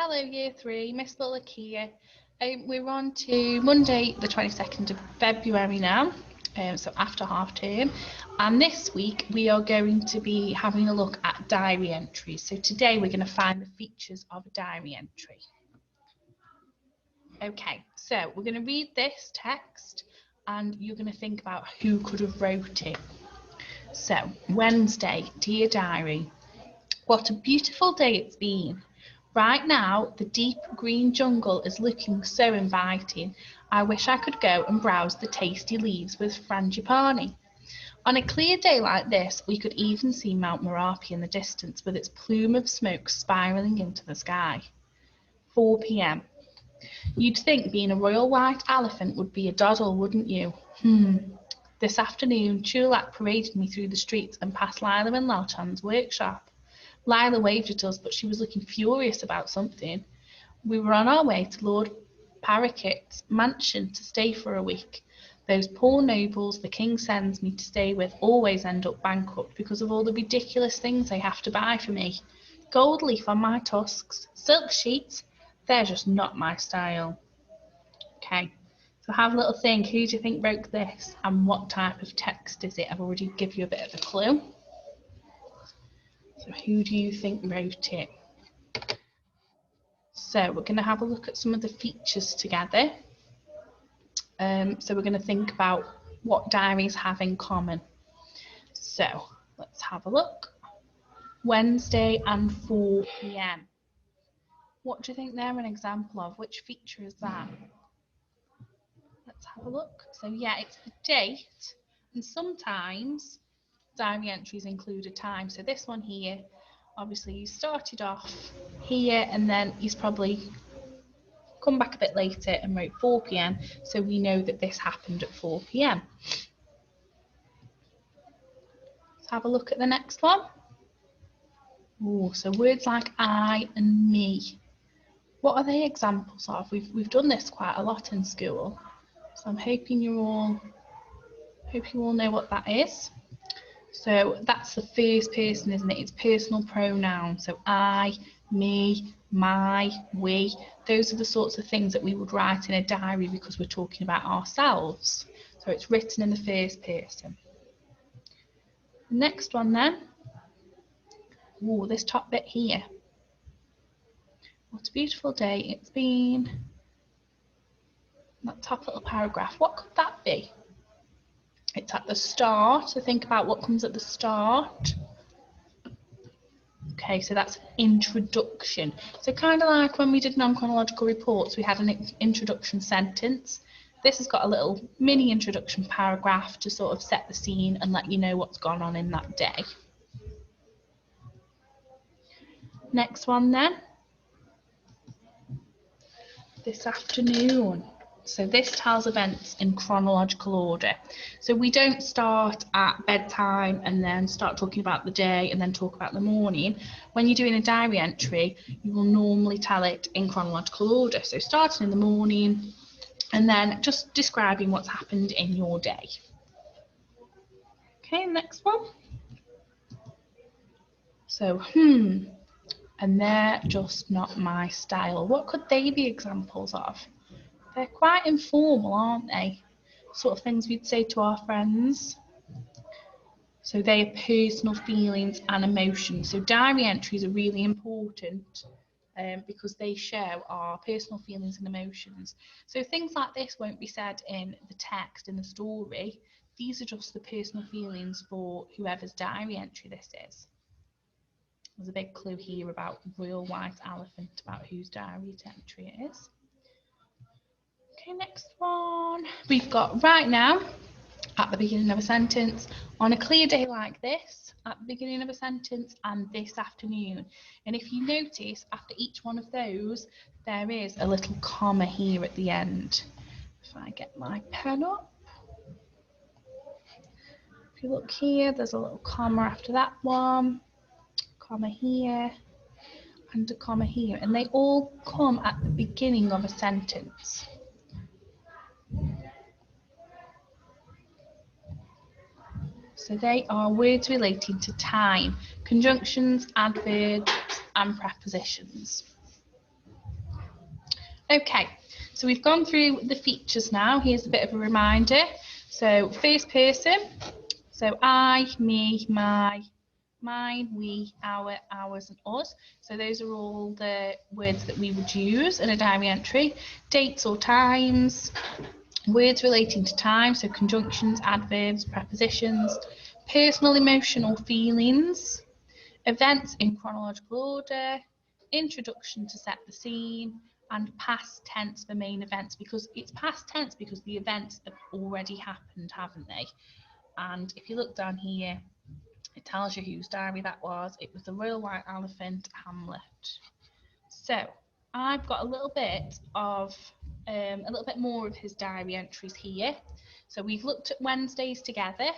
Hello, Year 3, Miss Bullock here. We're on to Monday, the 22nd of February now, so after half term. And this week we are going to be having a look at diary entries. So today we're going to find the features of a diary entry. Okay, so we're going to read this text and you're going to think about who could have wrote it. So, Wednesday, dear diary, what a beautiful day it's been. Right now, the deep green jungle is looking so inviting. I wish I could go and browse the tasty leaves with Frangipani. On a clear day like this, we could even see Mount Merapi in the distance with its plume of smoke spiralling into the sky. 4 p.m. You'd think being a royal white elephant would be a doddle, wouldn't you? This afternoon, Chulak paraded me through the streets and past Lila and Lauchan's workshop. Lila waved at us, but she was looking furious about something. We were on our way to Lord Paraquet's mansion to stay for a week. Those poor nobles the king sends me to stay with always end up bankrupt because of all the ridiculous things they have to buy for me. Gold leaf on my tusks, silk sheets, they're just not my style. Okay, so have a little think. Who do you think wrote this and what type of text is it? I've already given you a bit of a clue. So who do you think wrote it? So we're going to have a look at some of the features together. So we're going to think about what diaries have in common. So let's have a look. Wednesday and 4 p.m. What do you think they're an example of? Which feature is that? Let's have a look. So yeah, it's the date, and sometimes diary entries include a time. So this one here, obviously you started off here and then he's probably come back a bit later and wrote 4 p.m. so we know that this happened at 4 p.m. Let's have a look at the next one. Ooh, so words like I and me. What are they examples of? We've done this quite a lot in school, so I'm hoping you all know what that is. So that's the first person, isn't it? It's personal pronoun. So I, me, my, we. Those are the sorts of things that we would write in a diary because we're talking about ourselves. So it's written in the first person. The next one then. Ooh, this top bit here. What a beautiful day it's been. That top little paragraph. What could that be? It's at the start. So think about what comes at the start. Okay, so that's introduction. So kind of like when we did non-chronological reports, we had an introduction sentence. This has got a little mini introduction paragraph to sort of set the scene and let you know what's gone on in that day. Next one then. This afternoon. So this tells events in chronological order. So we don't start at bedtime and then start talking about the day and then talk about the morning. When you're doing a diary entry, you will normally tell it in chronological order. So starting in the morning and then just describing what's happened in your day. Okay, next one. So, and they're just not my style. What could they be examples of? They're quite informal, aren't they? Sort of things we'd say to our friends. So they are personal feelings and emotions. So diary entries are really important because they show our personal feelings and emotions. So things like this won't be said in the text, in the story. These are just the personal feelings for whoever's diary entry this is. There's a big clue here about Royal White Elephant, about whose diary entry it is. Okay, next one. We've got right now, at the beginning of a sentence, on a clear day like this, at the beginning of a sentence, and this afternoon. And if you notice, after each one of those, there is a little comma here at the end. If I get my pen up. If you look here, there's a little comma after that one, comma here, and a comma here. And they all come at the beginning of a sentence. So they are words relating to time, conjunctions, adverbs, and prepositions. Okay, so we've gone through the features now. Here's a bit of a reminder. So first person, so I, me, my, mine, we, our, ours and us. So those are all the words that we would use in a diary entry. Dates or times, words relating to time, so conjunctions, adverbs, prepositions, personal emotion or feelings, events in chronological order, introduction to set the scene, and past tense for main events, because it's past tense because the events have already happened, haven't they? And if you look down here, it tells you whose diary that was. It was the Royal White Elephant, Hamlet. So I've got a little bit more of his diary entries here. So we've looked at Wednesdays together,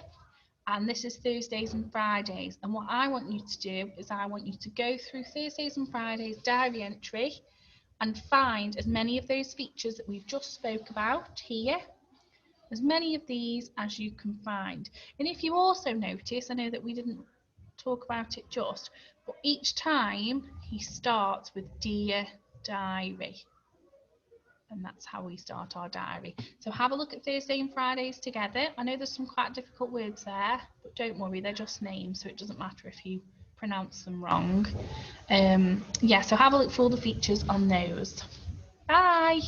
and this is Thursdays and Fridays. And what I want you to do is I want you to go through Thursdays and Fridays diary entry and find as many of those features that we've just spoke about here, as many of these as you can find. And if you also notice, I know that we didn't talk about it just, but each time he starts with Dear Diary. And that's how we start our diary. So have a look at Thursday and Fridays together. I know there's some quite difficult words there, but don't worry, they're just names, so it doesn't matter if you pronounce them wrong. Yeah, so have a look for all the features on those. Bye.